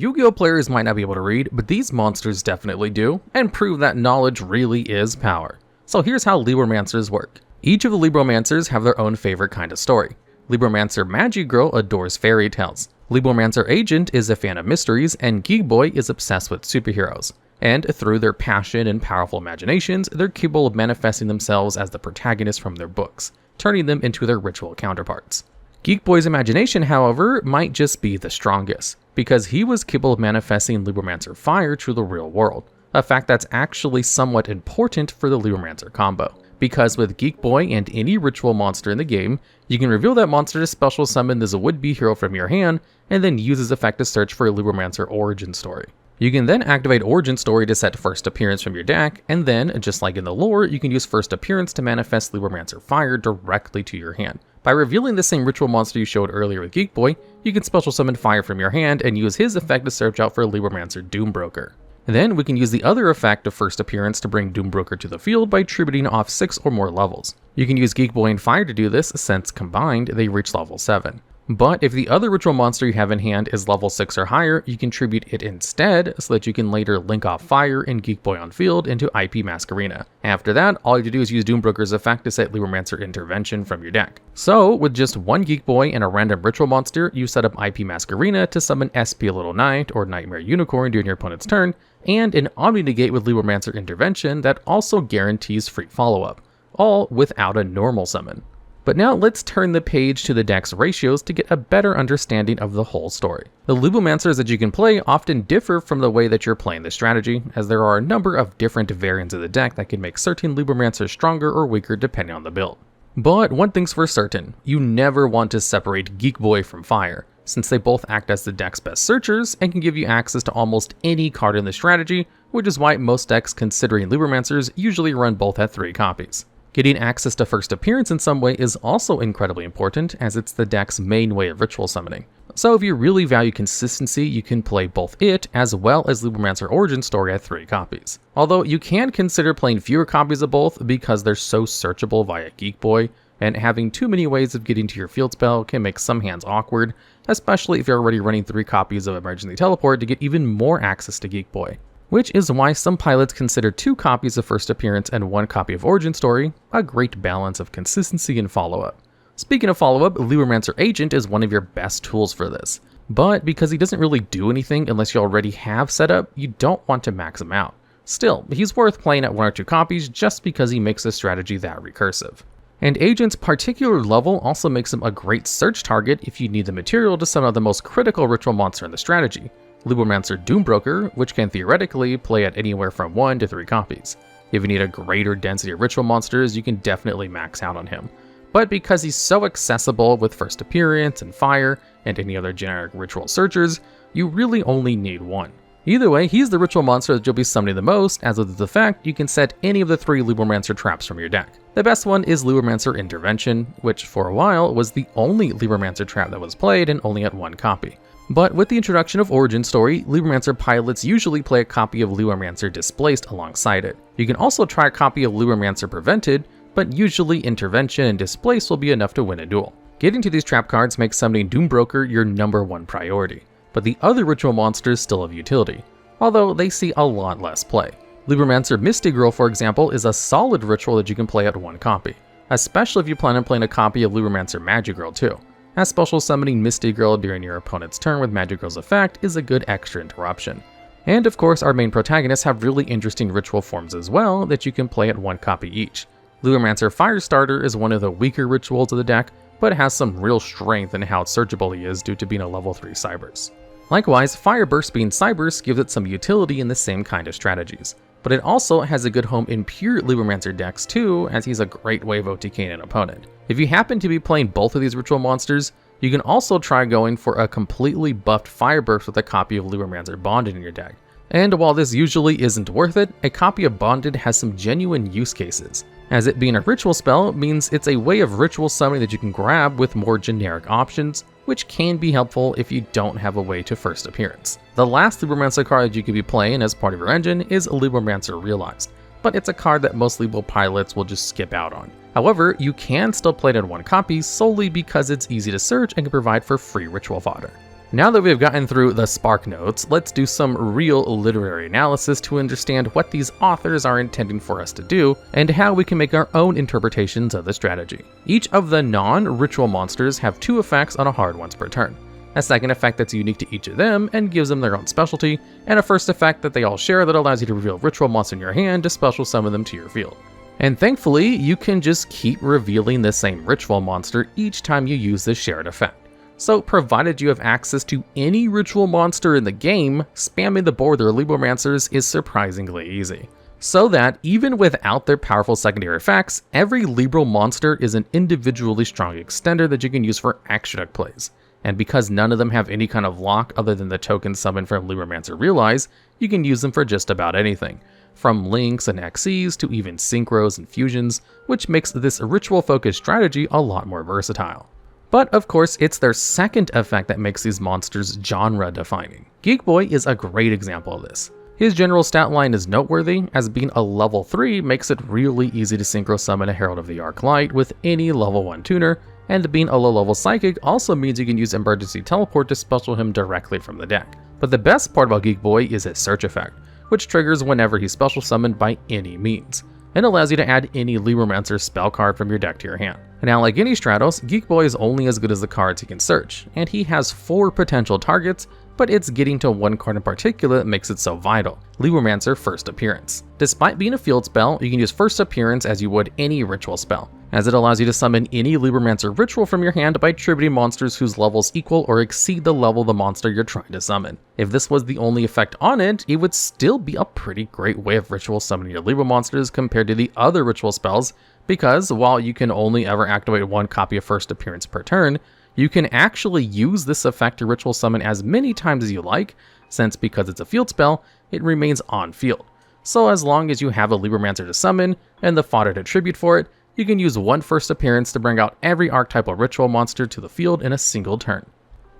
Yu-Gi-Oh players might not be able to read, but these monsters definitely do, and prove that knowledge really is power. So here's how Libromancers work. Each of the Libromancers have their own favorite kind of story. Libromancer Magigirl adores fairy tales. Libromancer Agent is a fan of mysteries, and Geek Boy is obsessed with superheroes. And through their passion and powerful imaginations, they're capable of manifesting themselves as the protagonists from their books, turning them into their ritual counterparts. Geek Boy's imagination, however, might just be the strongest, because he was capable of manifesting Libromancer Fire to the real world, a fact that's actually somewhat important for the Libromancer combo. Because with Geek Boy and any ritual monster in the game, you can reveal that monster to special summon as a would-be hero from your hand, and then use this effect to search for a Libromancer origin story. You can then activate Origin Story to set first appearance from your deck, and then, just like in the lore, you can use first appearance to manifest Libromancer Fire directly to your hand. By revealing the same ritual monster you showed earlier with Geek Boy, you can special summon Fire from your hand and use his effect to search out for Libromancer Doombroker. Then we can use the other effect of first appearance to bring Doombroker to the field by tributing off 6 or more levels. You can use Geek Boy and Fire to do this, since combined they reach level 7. But if the other ritual monster you have in hand is level 6 or higher, you can tribute it instead so that you can later link off Fire and Geek Boy on field into IP Masquerena. After that, all you have to do is use Doombroker's effect to set Libromancer Intervention from your deck. So with just one Geek Boy and a random ritual monster, you set up IP Masquerena to summon SP Little Knight or Nightmare Unicorn during your opponent's turn, and an Omni Negate with Libromancer Intervention that also guarantees free follow-up, all without a normal summon. But now let's turn the page to the deck's ratios to get a better understanding of the whole story. The Libromancers that you can play often differ from the way that you're playing the strategy, as there are a number of different variants of the deck that can make certain Libromancers stronger or weaker depending on the build. But one thing's for certain, you never want to separate Geek Boy from Fire, since they both act as the deck's best searchers and can give you access to almost any card in the strategy, which is why most decks considering Libromancers usually run both at 3 copies. Getting access to first appearance in some way is also incredibly important, as it's the deck's main way of ritual summoning. So if you really value consistency, you can play both it as well as Libromancer Origin Story at 3 copies. Although you can consider playing fewer copies of both because they're so searchable via Geek Boy, and having too many ways of getting to your field spell can make some hands awkward, especially if you're already running 3 copies of Emergency Teleport to get even more access to Geek Boy. Which is why some pilots consider 2 copies of First Appearance and 1 copy of Origin Story a great balance of consistency and follow-up. Speaking of follow-up, Libromancer Agent is one of your best tools for this. But because he doesn't really do anything unless you already have set up, you don't want to max him out. Still, he's worth playing at 1 or 2 copies just because he makes the strategy that recursive. And Agent's particular level also makes him a great search target if you need the material to summon out the most critical ritual monster in the strategy, Libromancer Doombroker, which can theoretically play at anywhere from 1 to 3 copies. If you need a greater density of ritual monsters, you can definitely max out on him. But because he's so accessible with First Appearance and Fire and any other generic ritual searchers, you really only need 1. Either way, he's the ritual monster that you'll be summoning the most, as with the fact you can set any of the 3 Libromancer traps from your deck. The best one is Libromancer Intervention, which for a while was the only Libromancer trap that was played and only at 1 copy. But with the introduction of Origin Story, Libromancer pilots usually play a copy of Libromancer Displaced alongside it. You can also try a copy of Libromancer Prevented, but usually Intervention and Displaced will be enough to win a duel. Getting to these trap cards makes summoning Doombroker your #1 priority, but the other ritual monsters still have utility, although they see a lot less play. Libromancer Misty Girl, for example, is a solid ritual that you can play at 1 copy, especially if you plan on playing a copy of Libromancer Magigirl too, as special summoning Misty Girl during your opponent's turn with Magigirl's effect is a good extra interruption. And of course, our main protagonists have really interesting ritual forms as well that you can play at 1 copy each. Libromancer Firestarter is one of the weaker rituals of the deck, but has some real strength in how searchable he is due to being a level 3 Cyberse. Likewise, Fireburst being Cyberse gives it some utility in the same kind of strategies, but it also has a good home in pure Libromancer decks too, as he's a great way of OTKing an opponent. If you happen to be playing both of these ritual monsters, you can also try going for a completely buffed Fireburst with a copy of Libromancer Bonded in your deck. And while this usually isn't worth it, a copy of Bonded has some genuine use cases, as it being a ritual spell means it's a way of ritual summoning that you can grab with more generic options, which can be helpful if you don't have a way to First Appearance. The last Libromancer card that you could be playing as part of your engine is Libromancer Realized, but it's a card that most Libro pilots will just skip out on. However, you can still play it in 1 copy solely because it's easy to search and can provide for free ritual fodder. Now that we've gotten through the spark notes, let's do some real literary analysis to understand what these authors are intending for us to do, and how we can make our own interpretations of the strategy. Each of the non-ritual monsters have 2 effects on a hard once per turn. A second effect that's unique to each of them and gives them their own specialty, and a first effect that they all share that allows you to reveal ritual monsters in your hand to special summon them to your field. And thankfully, you can just keep revealing the same ritual monster each time you use this shared effect. So provided you have access to any ritual monster in the game, spamming the board with their Libromancers is surprisingly easy. So that, even without their powerful secondary effects, every Libro monster is an individually strong extender that you can use for extra deck plays. And because none of them have any kind of lock other than the token summoned from Libromancer Realize, you can use them for just about anything. From links and XCs to even synchros and fusions, which makes this ritual-focused strategy a lot more versatile. But of course, it's their second effect that makes these monsters genre-defining. Geek Boy is a great example of this. His general stat line is noteworthy, as being a level 3 makes it really easy to synchro summon a Herald of the Arc Light with any level 1 tuner, and being a low-level Psychic also means you can use Emergency Teleport to special him directly from the deck. But the best part about Geek Boy is his search effect, which triggers whenever he's special summoned by any means, and allows you to add any Libromancer spell card from your deck to your hand. Now, like any Stratos, Geek Boy is only as good as the cards he can search, and he has 4 potential targets, but it's getting to one card in particular that makes it so vital: Libromancer First Appearance. Despite being a field spell, you can use First Appearance as you would any ritual spell, as it allows you to summon any Libromancer ritual from your hand by tributing monsters whose levels equal or exceed the level of the monster you're trying to summon. If this was the only effect on it, it would still be a pretty great way of ritual summoning your Libro monsters compared to the other ritual spells, because while you can only ever activate 1 copy of First Appearance per turn, you can actually use this effect to ritual summon as many times as you like, since because it's a field spell, it remains on field. So as long as you have a Libromancer to summon, and the fodder to tribute for it, you can use 1 First Appearance to bring out every archetypal ritual monster to the field in a single turn.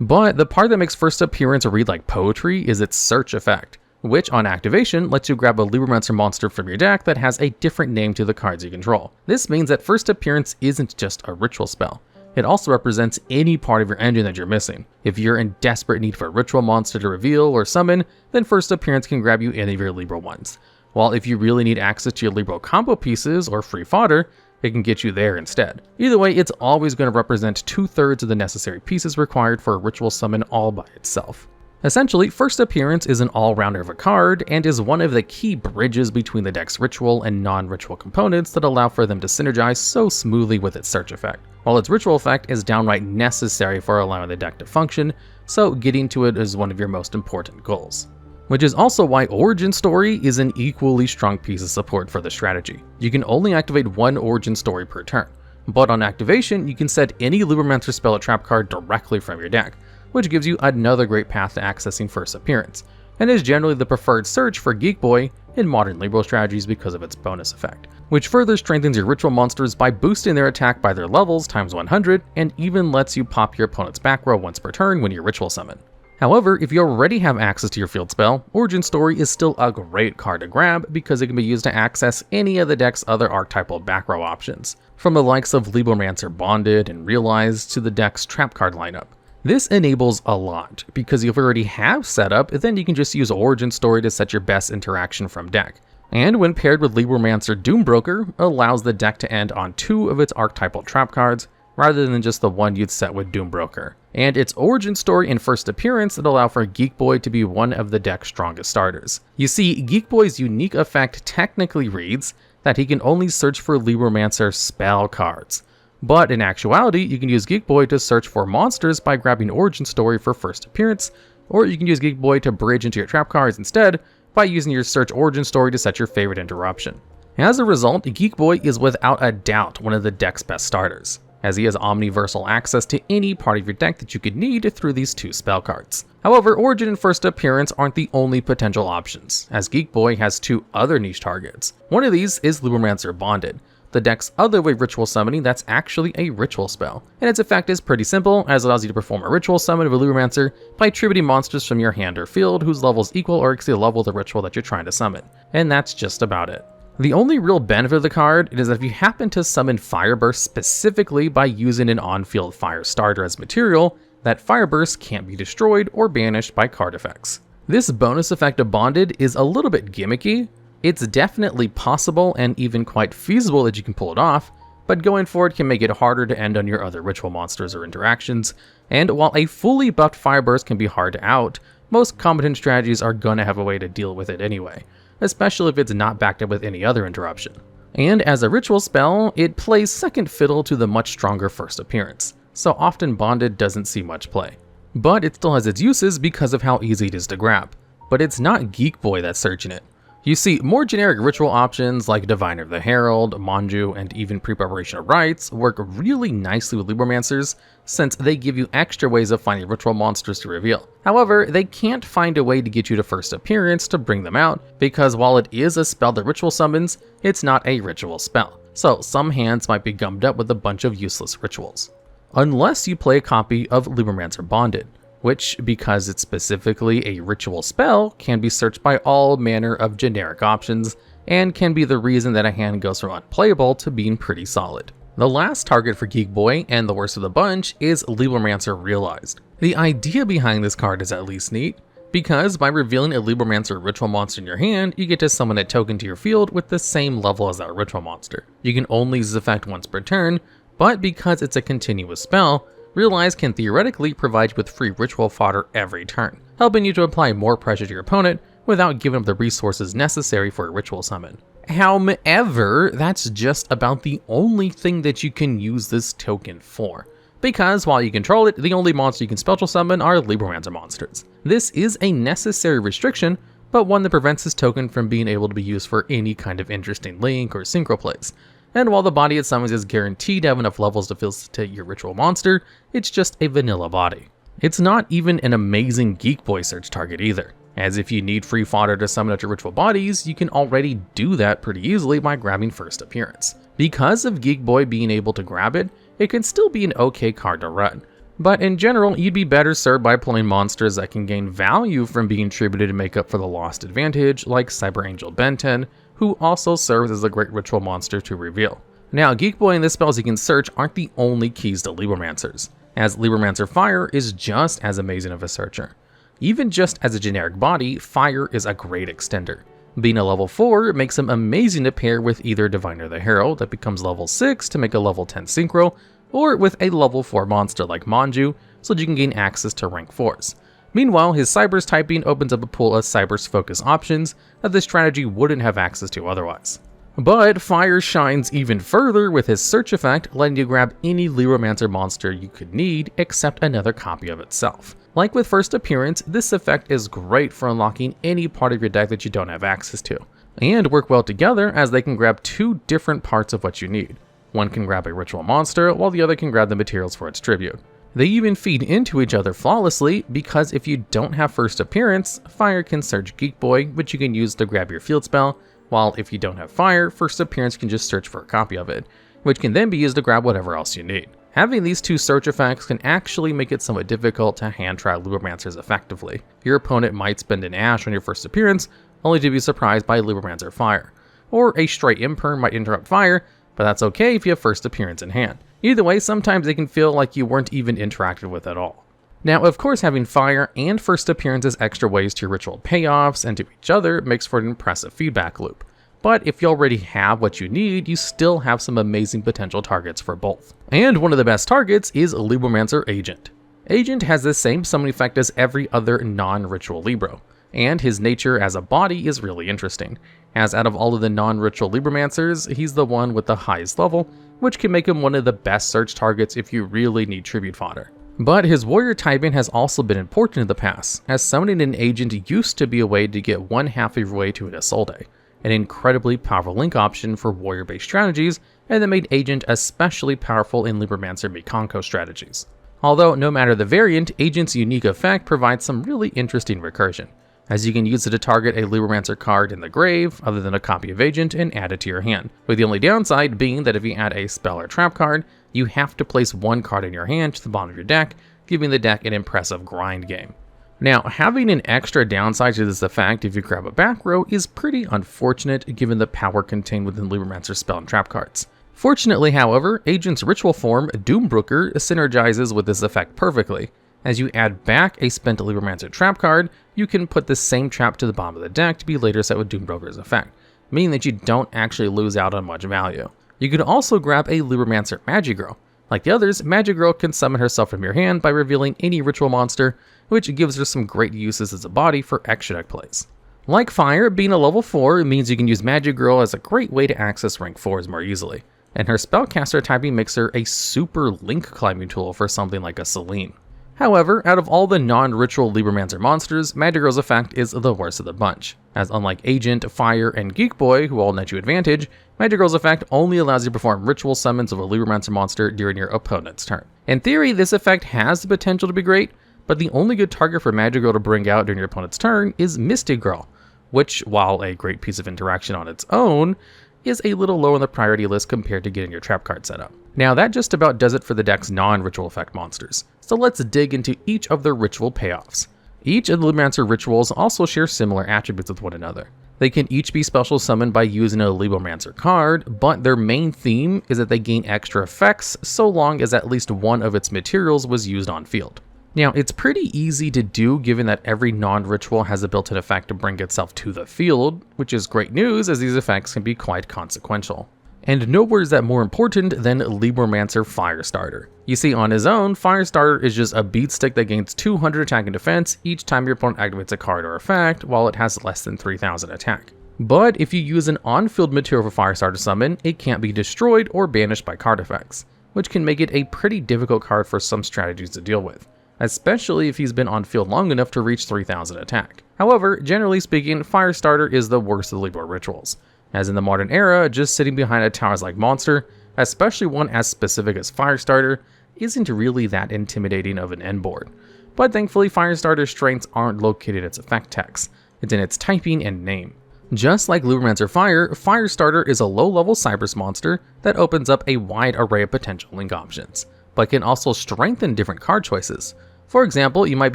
But the part that makes First Appearance read like poetry is its search effect, which on activation lets you grab a Libromancer monster from your deck that has a different name to the cards you control. This means that First Appearance isn't just a ritual spell. It also represents any part of your engine that you're missing. If you're in desperate need for a ritual monster to reveal or summon, then First Appearance can grab you any of your Libro ones. While if you really need access to your Libro combo pieces or free fodder, it can get you there instead. Either way, it's always going to represent 2/3 of the necessary pieces required for a ritual summon all by itself. Essentially, First Appearance is an all-rounder of a card, and is one of the key bridges between the deck's ritual and non-ritual components that allow for them to synergize so smoothly with its search effect, while its ritual effect is downright necessary for allowing the deck to function, so getting to it is one of your most important goals. Which is also why Origin Story is an equally strong piece of support for the strategy. You can only activate 1 Origin Story per turn, but on activation, you can set any Libromancer spell or trap card directly from your deck, which gives you another great path to accessing First Appearance, and is generally the preferred search for Geek Boy in modern Libro strategies because of its bonus effect, which further strengthens your ritual monsters by boosting their attack by their levels times 100, and even lets you pop your opponent's back row once per turn when you ritual summon. However, if you already have access to your field spell, Origin Story is still a great card to grab because it can be used to access any of the deck's other archetypal back row options, from the likes of Libromancer Bonded and Realized to the deck's trap card lineup. This enables a lot, because if you already have setup, then you can just use Origin Story to set your best interaction from deck. And when paired with Libromancer Doombroker, allows the deck to end on 2 of its archetypal trap cards, rather than just the one you'd set with Doombroker. And it's Origin Story and First Appearance that allow for Geek Boy to be one of the deck's strongest starters. You see, Geek Boy's unique effect technically reads that he can only search for Libromancer spell cards. But in actuality, you can use Geek Boy to search for monsters by grabbing Origin Story for First Appearance, or you can use Geek Boy to bridge into your trap cards instead by using your Search Origin Story to set your favorite interruption. As a result, Geek Boy is without a doubt one of the deck's best starters, as he has omniversal access to any part of your deck that you could need through these 2 spell cards. However, Origin and First Appearance aren't the only potential options, as Geek Boy has 2 other niche targets. One of these is Libromancer Bonded, the deck's other way of ritual summoning that's actually a ritual spell, and its effect is pretty simple, as it allows you to perform a ritual summon of a Libromancer by tributing monsters from your hand or field whose levels equal or exceed the level of the ritual that you're trying to summon, and that's just about it. The only real benefit of the card is that if you happen to summon Fireburst specifically by using an on-field fire starter as material, that fire bursts can't be destroyed or banished by card effects. This bonus effect of Bonded is a little bit gimmicky. It's definitely possible and even quite feasible that you can pull it off, but going forward can make it harder to end on your other ritual monsters or interactions, and while a fully buffed fire burst can be hard to out, most competent strategies are gonna have a way to deal with it anyway, especially if it's not backed up with any other interruption. And as a ritual spell, it plays second fiddle to the much stronger first appearance, so often Bonded doesn't see much play. But it still has its uses because of how easy it is to grab. But it's not Geek Boy that's searching it. You see, more generic ritual options like Diviner of the Herald, Manju, and even Pre-Preparation of Rites work really nicely with Libromancers, since they give you extra ways of finding ritual monsters to reveal. However, they can't find a way to get you to first appearance to bring them out, because while it is a spell that ritual summons, it's not a ritual spell. So some hands might be gummed up with a bunch of useless rituals. Unless you play a copy of Libromancer Bonded, which, because it's specifically a ritual spell, can be searched by all manner of generic options, and can be the reason that a hand goes from unplayable to being pretty solid. The last target for Geek Boy, and the worst of the bunch, is Libromancer Realized. The idea behind this card is at least neat, because by revealing a Libromancer ritual monster in your hand, you get to summon a token to your field with the same level as that ritual monster. You can only use this effect once per turn, but because it's a continuous spell, Realize can theoretically provide you with free ritual fodder every turn, helping you to apply more pressure to your opponent without giving up the resources necessary for a ritual summon. However, that's just about the only thing that you can use this token for, because while you control it, the only monster you can spell summon are Libromancer monsters. This is a necessary restriction, but one that prevents this token from being able to be used for any kind of interesting link or synchro plays. And while the body it summons is guaranteed to have enough levels to facilitate your ritual monster, it's just a vanilla body. It's not even an amazing Geek Boy search target either, as if you need free fodder to summon out your ritual bodies, you can already do that pretty easily by grabbing first appearance. Because of Geek Boy being able to grab it, it can still be an okay card to run. But in general, you'd be better served by playing monsters that can gain value from being tributed to make up for the lost advantage, like Cyber Angel Benten, who also serves as a great ritual monster to reveal. Now, Geek Boy and the spells he can search aren't the only keys to Libromancers, as Libromancer Fire is just as amazing of a searcher. Even just as a generic body, Fire is a great extender. Being a level 4 makes him amazing to pair with either Diviner the Herald that becomes level 6 to make a level 10 synchro, or with a level 4 monster like Manju so that you can gain access to rank 4s. Meanwhile, his Cyber's typing opens up a pool of Cyber's focus options that this strategy wouldn't have access to otherwise. But Fire shines even further with his search effect, letting you grab any Libromancer monster you could need except another copy of itself. Like with first appearance, this effect is great for unlocking any part of your deck that you don't have access to, and work well together as they can grab two different parts of what you need. One can grab a ritual monster, while the other can grab the materials for its tribute. They even feed into each other flawlessly, because if you don't have first appearance, Fire can search Geek Boy, which you can use to grab your field spell, while if you don't have Fire, first appearance can just search for a copy of it, which can then be used to grab whatever else you need. Having these two search effects can actually make it somewhat difficult to hand try Libromancers effectively. Your opponent might spend an Ash on your first appearance, only to be surprised by Libromancer Fire. Or a straight Imperm might interrupt Fire, but that's okay if you have first appearance in hand. Either way, sometimes it can feel like you weren't even interacted with at all. Now, of course, having Fire and first appearance as extra ways to your ritual payoffs and to each other makes for an impressive feedback loop. But if you already have what you need, you still have some amazing potential targets for both. And one of the best targets is Libromancer Agent. Agent has the same summon effect as every other non-ritual Libro, and his nature as a body is really interesting, as out of all of the non-ritual Libromancers, he's the one with the highest level, which can make him one of the best search targets if you really need tribute fodder. But his warrior typing has also been important in the past, as summoning an agent used to be a way to get one half of your way to an Isolde, an incredibly powerful link option for warrior-based strategies, and that made Agent especially powerful in Libromancer Mikanko strategies. Although no matter the variant, Agent's unique effect provides some really interesting recursion, as you can use it to target a Libromancer card in the grave, other than a copy of Agent, and add it to your hand, with the only downside being that if you add a spell or trap card, you have to place one card in your hand to the bottom of your deck, giving the deck an impressive grind game. Now, having an extra downside to this effect if you grab a back row is pretty unfortunate given the power contained within Libromancer's spell and trap cards. Fortunately, however, Agent's ritual form, Doombrooker, synergizes with this effect perfectly, As you add back a spent Libromancer trap card, you can put the same trap to the bottom of the deck to be later set with Doombroker's effect, meaning that you don't actually lose out on much value. You could also grab a Libromancer Magigirl. Like the others, Magigirl can summon herself from your hand by revealing any ritual monster, which gives her some great uses as a body for extra deck plays. Like Fire, being a level 4 means you can use Magigirl as a great way to access rank 4s more easily, and her spellcaster typing makes her a super link climbing tool for something like a Selene. However, out of all the non-ritual Libromancer monsters, Magigirl's effect is the worst of the bunch, as unlike Agent, Fire, and Geek Boy, who all net you advantage, Magigirl's effect only allows you to perform ritual summons of a Libromancer monster during your opponent's turn. In theory, this effect has the potential to be great, but the only good target for Magigirl to bring out during your opponent's turn is Misty Girl, which, while a great piece of interaction on its own, is a little low on the priority list compared to getting your trap card set up. Now that just about does it for the deck's non-ritual effect monsters, so let's dig into each of their ritual payoffs. Each of the Libromancer rituals also share similar attributes with one another. They can each be special summoned by using a Libromancer card, but their main theme is that they gain extra effects so long as at least one of its materials was used on field. Now, it's pretty easy to do given that every non-ritual has a built-in effect to bring itself to the field, which is great news as these effects can be quite consequential. And nowhere is that more important than Libromancer Firestarter. You see, on his own, Firestarter is just a beat stick that gains 200 attack and defense each time your opponent activates a card or effect, while it has less than 3000 attack. But if you use an on-field material for Firestarter summon, it can't be destroyed or banished by card effects, which can make it a pretty difficult card for some strategies to deal with, especially if he's been on field long enough to reach 3000 attack. However, generally speaking, Firestarter is the worst of the Libro rituals, as in the modern era, just sitting behind a towers-like monster, especially one as specific as Firestarter, isn't really that intimidating of an end board. But thankfully, Firestarter's strengths aren't located in its effect text, it's in its typing and name. Just like Libromancer Fire, Firestarter is a low-level Cypress monster that opens up a wide array of potential link options, but can also strengthen different card choices. For example, you might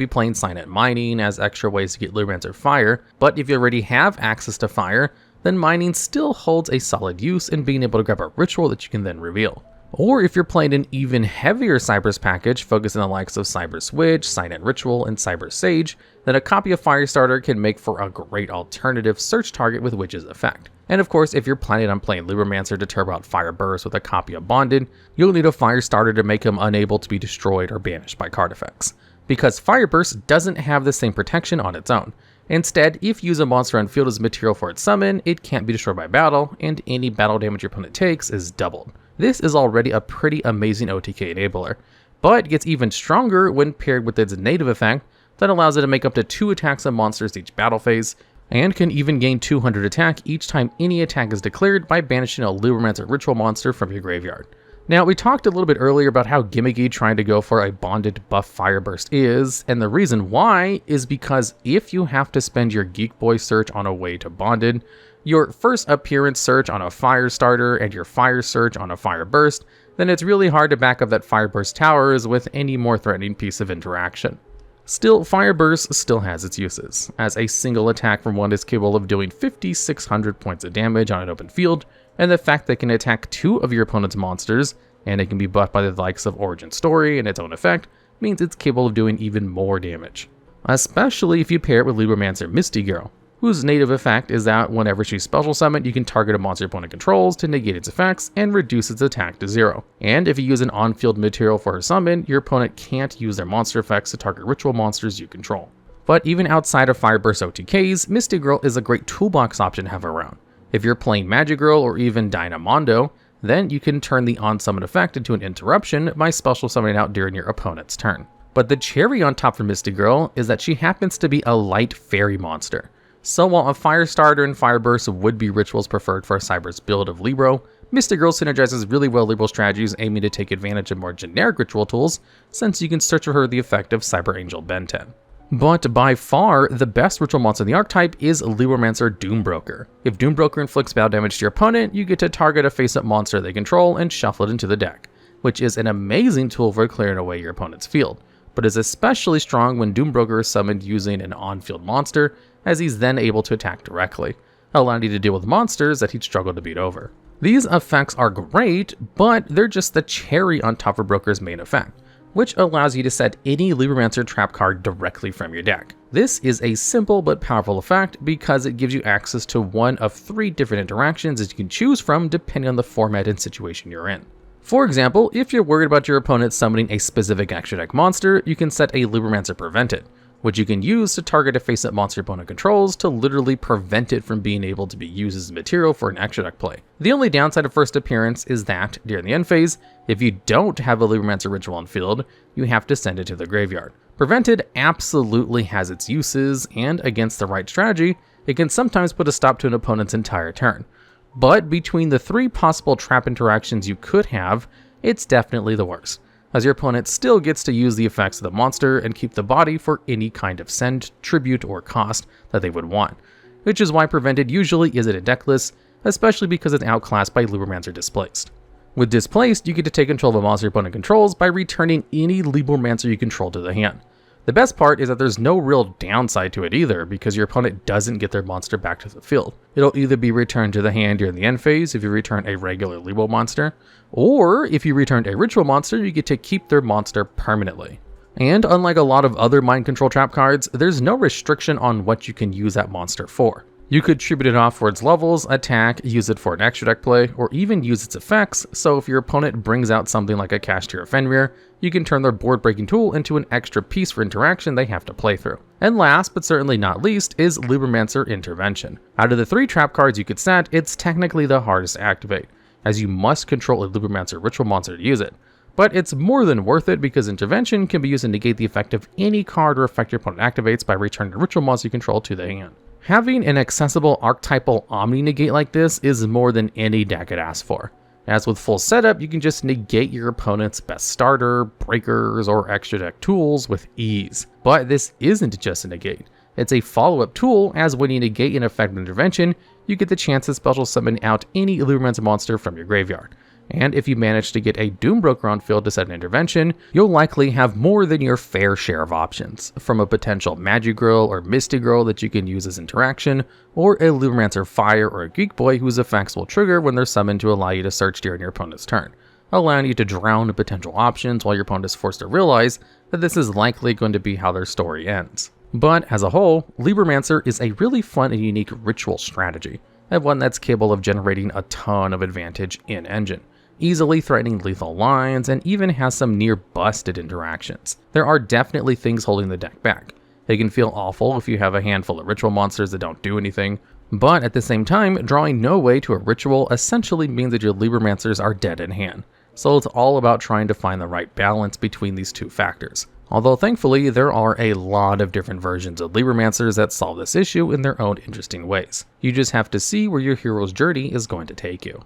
be playing Silent Mining as extra ways to get Libromancer Fire, but if you already have access to Fire, then mining still holds a solid use in being able to grab a ritual that you can then reveal. Or if you're playing an even heavier Cypress package focusing on the likes of Cypress Witch, Silent Ritual, and Cypress Sage, then a copy of Firestarter can make for a great alternative search target with Witch's effect. And of course, if you're planning on playing Libromancer to turbo out Fire Burst with a copy of Bonded, you'll need a Firestarter to make him unable to be destroyed or banished by card effects, because Fire Burst doesn't have the same protection on its own. Instead, if you use a monster on field as material for its summon, it can't be destroyed by battle, and any battle damage your opponent takes is doubled. This is already a pretty amazing OTK enabler, but gets even stronger when paired with its native effect that allows it to make up to 2 attacks on monsters each battle phase, and can even gain 200 attack each time any attack is declared by banishing a Libromancer ritual monster from your graveyard. Now, we talked a little bit earlier about how gimmicky trying to go for a bonded buff Fire Burst is, and the reason why is because if you have to spend your Geek Boy search on a way to bonded, your first appearance search on a Firestarter, and your Fire search on a Fire Burst, then it's really hard to back up that Fire Burst towers with any more threatening piece of interaction. Still, Fire Burst still has its uses, as a single attack from one is capable of doing 5,600 points of damage on an open field, and the fact that it can attack 2 of your opponent's monsters, and it can be buffed by the likes of Origin Story and its own effect, means it's capable of doing even more damage. Especially if you pair it with Libromancer Misty Girl, whose native effect is that whenever she's special summoned, you can target a monster your opponent controls to negate its effects and reduce its attack to 0. And if you use an on-field material for her summon, your opponent can't use their monster effects to target ritual monsters you control. But even outside of Fire Burst OTKs, Misty Girl is a great toolbox option to have around. If you're playing Magigirl or even Dynamondo, then you can turn the on-summon effect into an interruption by special summoning out during your opponent's turn. But the cherry on top for Misty Girl is that she happens to be a light fairy monster. So while a Firestarter and Fire Burst would be rituals preferred for a Cypress build of Libro, Misty Girl synergizes really well Libro strategies aiming to take advantage of more generic ritual tools, since you can search for her the effect of Cyber Angel Ben 10. But by far, the best ritual monster in the archetype is Libromancer Doombroker. If Doombroker inflicts battle damage to your opponent, you get to target a face-up monster they control and shuffle it into the deck, which is an amazing tool for clearing away your opponent's field, but is especially strong when Doombroker is summoned using an on-field monster, as he's then able to attack directly, allowing you to deal with monsters that he'd struggle to beat over. These effects are great, but they're just the cherry on top of Broker's main effect, which allows you to set any Libromancer trap card directly from your deck. This is a simple but powerful effect because it gives you access to one of 3 different interactions that you can choose from depending on the format and situation you're in. For example, if you're worried about your opponent summoning a specific extra deck monster, you can set a Libromancer Prevent It, which you can use to target a face-up monster your opponent controls to literally prevent it from being able to be used as material for an extra deck play. The only downside of first appearance is that, during the end phase, if you don't have a Libromancer ritual on field, you have to send it to the graveyard. Prevented absolutely has its uses, and against the right strategy, it can sometimes put a stop to an opponent's entire turn. But between the 3 possible trap interactions you could have, it's definitely the worst, as your opponent still gets to use the effects of the monster and keep the body for any kind of send, tribute, or cost that they would want, which is why Prevented usually isn't a deck list, especially because it's outclassed by Libromancer Displaced. With Displaced, you get to take control of a monster your opponent controls by returning any Libromancer you control to the hand. The best part is that there's no real downside to it either, because your opponent doesn't get their monster back to the field. It'll either be returned to the hand during the end phase if you return a regular Libromancer, or if you returned a ritual monster, you get to keep their monster permanently. And unlike a lot of other mind control trap cards, there's no restriction on what you can use that monster for. You could tribute it off for its levels, attack, use it for an extra deck play, or even use its effects, so if your opponent brings out something like a Cashier or Fenrir, you can turn their board breaking tool into an extra piece for interaction they have to play through. And last, but certainly not least, is Libromancer Intervention. Out of the 3 trap cards you could set, it's technically the hardest to activate, as you must control a Libromancer ritual monster to use it. But it's more than worth it because Intervention can be used to negate the effect of any card or effect your opponent activates by returning a ritual monster you control to the hand. Having an accessible archetypal omni-negate like this is more than any deck could ask for. As with full setup, you can just negate your opponent's best starter, breakers, or extra deck tools with ease. But this isn't just a negate. It's a follow-up tool, as when you negate an effect of Intervention, you get the chance to special summon out any Libromancer monster from your graveyard. And if you manage to get a Doombroker on field to set an intervention, you'll likely have more than your fair share of options, from a potential Magigirl or Misty Girl that you can use as interaction, or a Libromancer Fire or a Geek Boy whose effects will trigger when they're summoned to allow you to search during your opponent's turn, allowing you to drown potential options while your opponent is forced to realize that this is likely going to be how their story ends. But as a whole, Libromancer is a really fun and unique ritual strategy, and one that's capable of generating a ton of advantage in engine, easily threatening lethal lines, and even has some near busted interactions. There are definitely things holding the deck back. They can feel awful if you have a handful of ritual monsters that don't do anything, but at the same time, drawing no way to a ritual essentially means that your Libromancers are dead in hand. So it's all about trying to find the right balance between these 2 factors. Although thankfully, there are a lot of different versions of Libromancers that solve this issue in their own interesting ways. You just have to see where your hero's journey is going to take you.